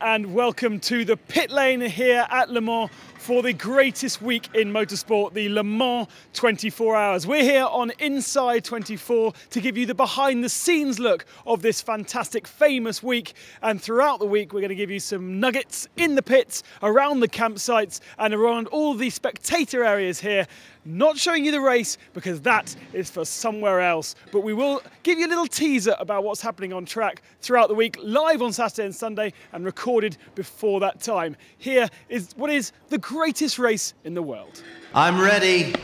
and welcome to the pit lane here at Le Mans for the greatest week in motorsport, the Le Mans 24 Hours. We're here on Inside 24 to give you the behind the scenes look of this fantastic, famous week. And throughout the week, we're going to give you some nuggets in the pits, around the campsites and around all the spectator areas here. Not showing you the race because that is for somewhere else, but we will give you a little teaser about what's happening on track throughout the week, live on Saturday and Sunday and recorded before that time. Here is what is the greatest race in the world. I'm ready.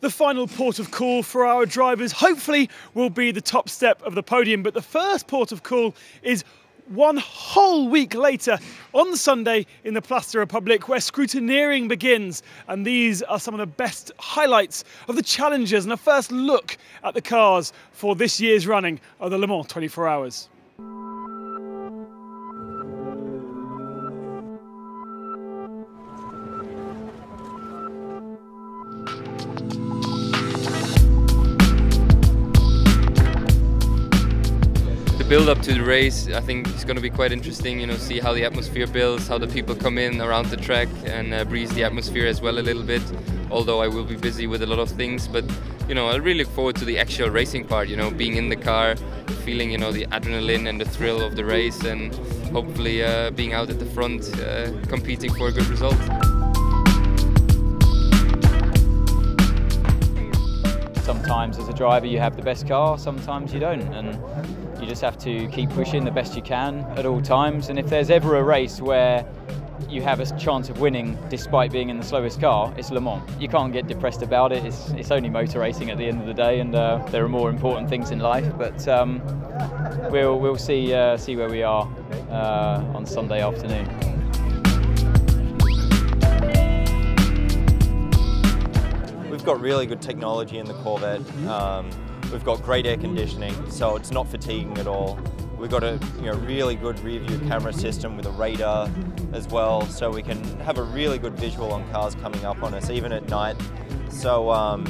The final port of call for our drivers hopefully will be the top step of the podium, but the first port of call is one whole week later on the Sunday in the Place de la République, where scrutineering begins, and these are some of the best highlights of the challenges and a first look at the cars for this year's running of the Le Mans 24 Hours. The build up to the race, I think it's going to be quite interesting, you know, see how the atmosphere builds, how the people come in around the track and breeze the atmosphere as well a little bit, although I will be busy with a lot of things. But, you know, I really look forward to the actual racing part, you know, being in the car, feeling, you know, the adrenaline and the thrill of the race, and hopefully being out at the front, competing for a good result. Sometimes as a driver you have the best car, sometimes you don't, and you just have to keep pushing the best you can at all times. And if there's ever a race where you have a chance of winning despite being in the slowest car, it's Le Mans. You can't get depressed about it. It's only motor racing at the end of the day, and there are more important things in life. But we'll see where we are on Sunday afternoon. We've got really good technology in the Corvette. We've got great air conditioning, so it's not fatiguing at all. We've got a really good rear view camera system with a radar as well, so we can have a really good visual on cars coming up on us, even at night. So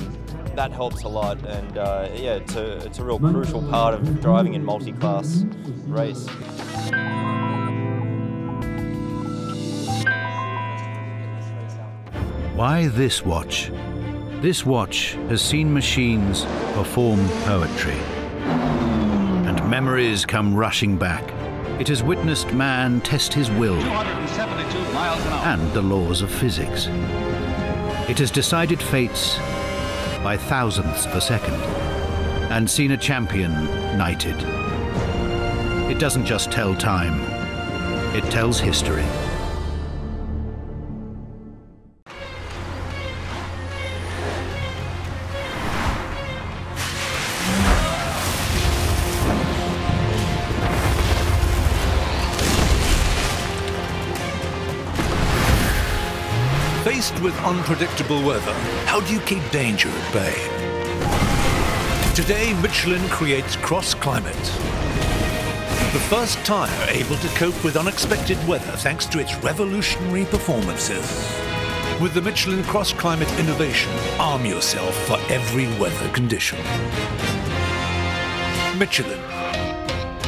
that helps a lot, and yeah, it's a real crucial part of driving in multi-class race. Why this watch? This watch has seen machines perform poetry, and memories come rushing back. It has witnessed man test his will 272 miles an hour. and the laws of physics. It has decided fates by thousandths of a second and seen a champion knighted. It doesn't just tell time, it tells history. Faced with unpredictable weather, how do you keep danger at bay? Today, Michelin creates Cross Climate, the first tyre able to cope with unexpected weather thanks to its revolutionary performances. With the Michelin Cross Climate innovation, arm yourself for every weather condition. Michelin,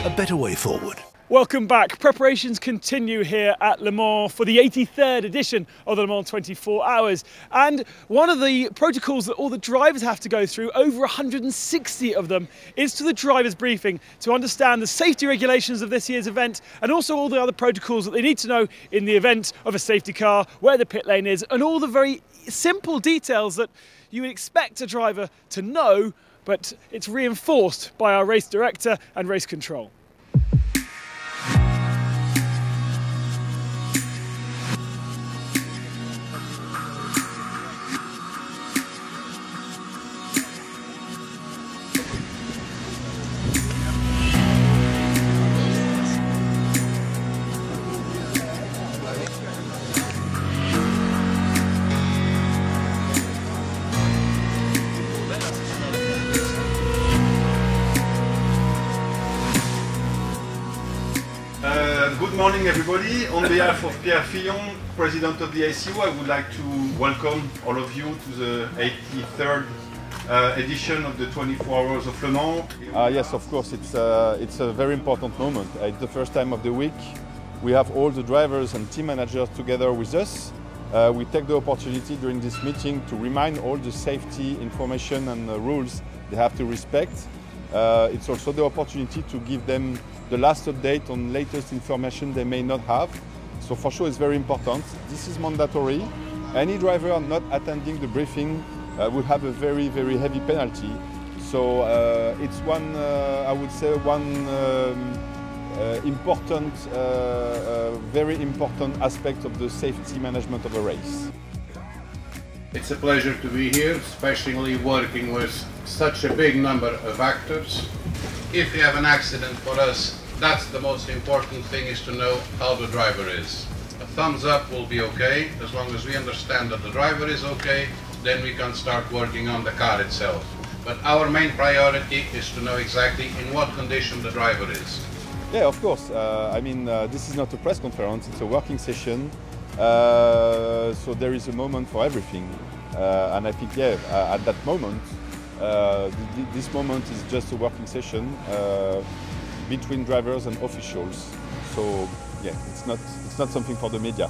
a better way forward. Welcome back. Preparations continue here at Le Mans for the 83rd edition of the Le Mans 24 Hours. And one of the protocols that all the drivers have to go through, over 160 of them, is to the drivers' briefing to understand the safety regulations of this year's event and also all the other protocols that they need to know in the event of a safety car, where the pit lane is, and all the very simple details that you would expect a driver to know, but it's reinforced by our race director and race control. Good morning everybody. On behalf of Pierre Fillon, President of the ICU, I would like to welcome all of you to the 83rd edition of the 24 Hours of Le Mans. Yes, of course, it's a very important moment. It's the first time of the week. We have all the drivers and team managers together with us. We take the opportunity during this meeting to remind all the safety information and rules they have to respect. It's also the opportunity to give them the last update on latest information they may not have. So for sure it's very important. This is mandatory. Any driver not attending the briefing will have a very, very heavy penalty. So it's one, I would say, one important, very important aspect of the safety management of a race. It's a pleasure to be here, especially working with such a big number of actors. If you have an accident, for us, that's the most important thing, is to know how the driver is. A thumbs up will be okay. As long as we understand that the driver is okay, then we can start working on the car itself. But our main priority is to know exactly in what condition the driver is. Yeah, of course. I mean, this is not a press conference, it's a working session. So there is a moment for everything. And I think, yeah, at that moment, this moment is just a working session between drivers and officials. So yeah, it's not something for the media.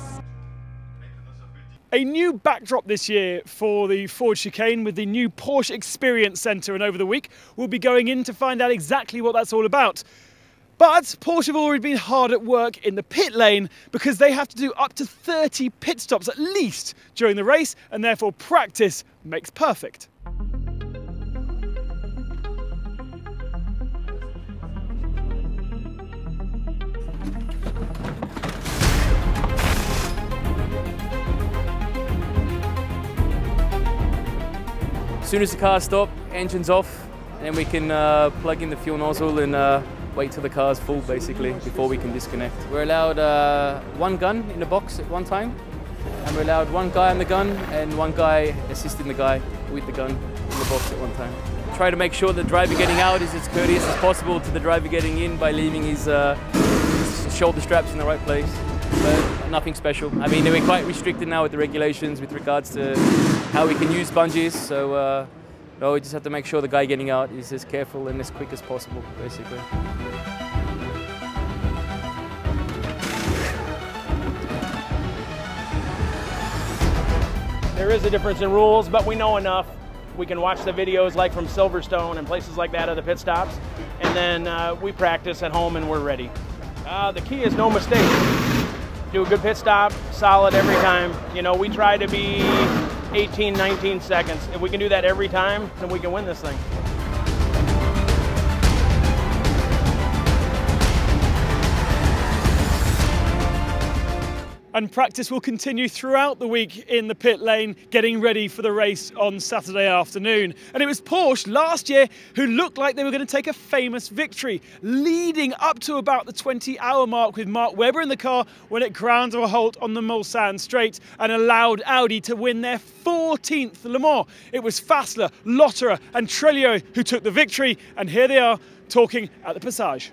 A new backdrop this year for the Ford chicane with the new Porsche Experience Centre, and over the week we'll be going in to find out exactly what that's all about. But Porsche have already been hard at work in the pit lane because they have to do up to 30 pit stops at least during the race, and therefore practice makes perfect. As soon as the cars stop, engine's off, and then we can plug in the fuel nozzle and wait till the car's full, basically, before we can disconnect. We're allowed one gun in the box at one time, and we're allowed one guy on the gun and one guy assisting the guy with the gun in the box at one time. Try to make sure the driver getting out is as courteous as possible to the driver getting in by leaving his shoulder straps in the right place. But nothing special. I mean, we're quite restricted now with the regulations with regards to how we can use sponges, so no, we just have to make sure the guy getting out is as careful and as quick as possible, basically. There is a difference in rules, but we know enough. We can watch the videos like from Silverstone and places like that of the pit stops, and then we practice at home and we're ready. The key is no mistake. Do a good pit stop, solid every time. You know, we try to be 18, 19 seconds. If we can do that every time, then we can win this thing. And practice will continue throughout the week in the pit lane, getting ready for the race on Saturday afternoon. And it was Porsche last year who looked like they were going to take a famous victory, leading up to about the 20-hour mark with Mark Webber in the car when it ground to a halt on the Mulsanne straight and allowed Audi to win their 14th Le Mans. It was Fassler, Lotterer and Trelio who took the victory, and here they are talking at the Passage.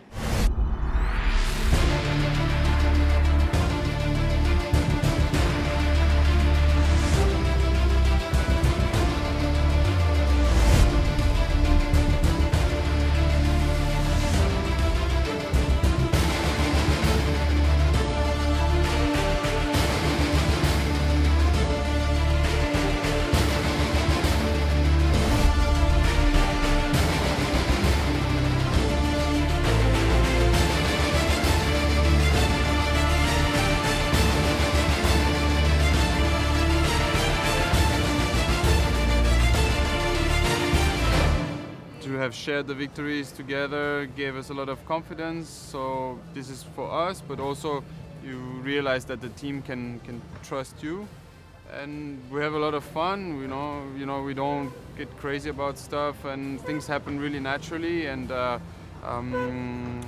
Have shared the victories together gave us a lot of confidence, so this is for us, but also you realize that the team can trust you, and we have a lot of fun. You know we don't get crazy about stuff, and things happen really naturally, and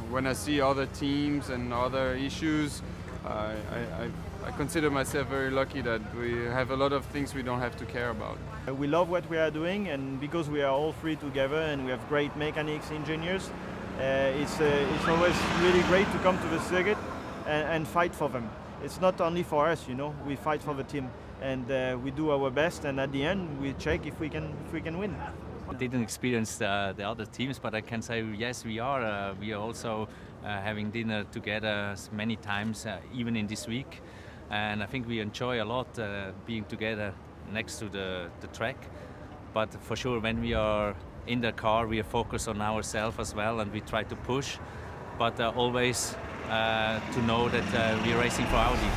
when I see other teams and other issues, I consider myself very lucky that we have a lot of things we don't have to care about. We love what we are doing, and because we are all three together and we have great mechanics, engineers, it's always really great to come to the circuit and fight for them. It's not only for us, you know, we fight for the team, and we do our best, and at the end we check if we can win. I didn't experience the other teams, but I can say yes, we are also having dinner together many times, even in this week. And I think we enjoy a lot being together next to the track. But for sure, when we are in the car, we are focused on ourselves as well, and we try to push. But always to know that we are racing for Audi.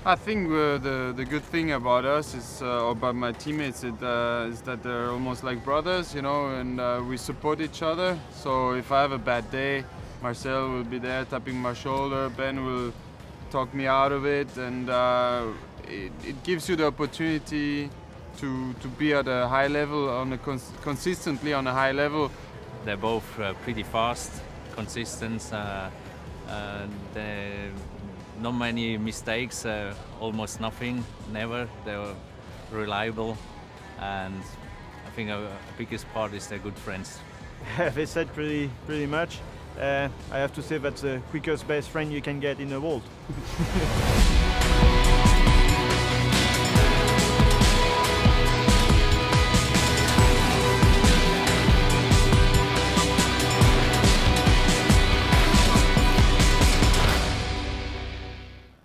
I think the good thing about us is, about my teammates, is that they're almost like brothers, you know, and we support each other. So if I have a bad day, Marcel will be there tapping my shoulder, Ben will talk me out of it, and it gives you the opportunity to be at a high level, consistently on a high level. They're both pretty fast, consistent. Not many mistakes, almost nothing, never. They're reliable, and I think our biggest part is they're good friends. They said pretty much. I have to say that's the quickest best friend you can get in the world.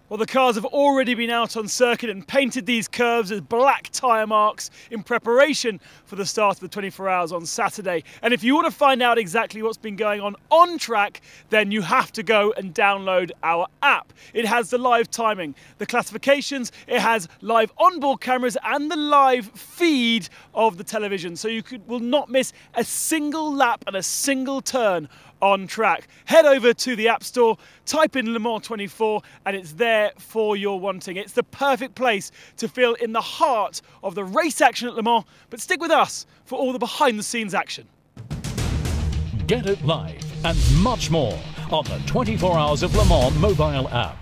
Well, the cars have already been out on circuit and painted these curves as black tyre marks in preparation for the start of the 24 hours on Saturday. And if you want to find out exactly what's been going on track, then you have to go and download our app. It has the live timing, the classifications, it has live onboard cameras and the live feed of the television. So you will not miss a single lap and a single turn on track. Head over to the App Store, type in Le Mans 24, and it's there for your wanting. It's the perfect place to feel in the heart of the race action at Le Mans, but stick with us for all the behind-the-scenes action. Get it live and much more on the 24 Hours of Le Mans mobile app.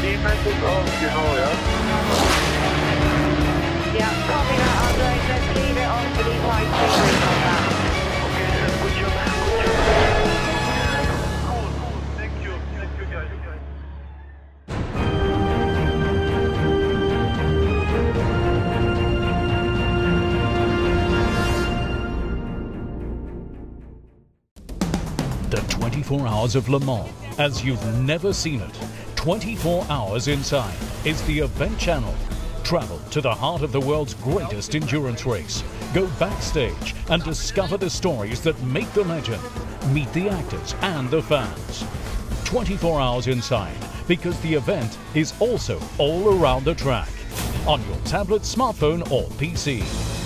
Defense is off, you know, yeah, copy that, Andre. Let's leave it on for these light fingers on that. Okay, good job. Cool. Thank you guys. The 24 Hours of Le Mans, as you've never seen it. 24 Hours Inside is the event channel. Travel to the heart of the world's greatest endurance race. Go backstage and discover the stories that make the legend. Meet the actors and the fans. 24 Hours Inside because the event is also all around the track, on your tablet, smartphone or PC.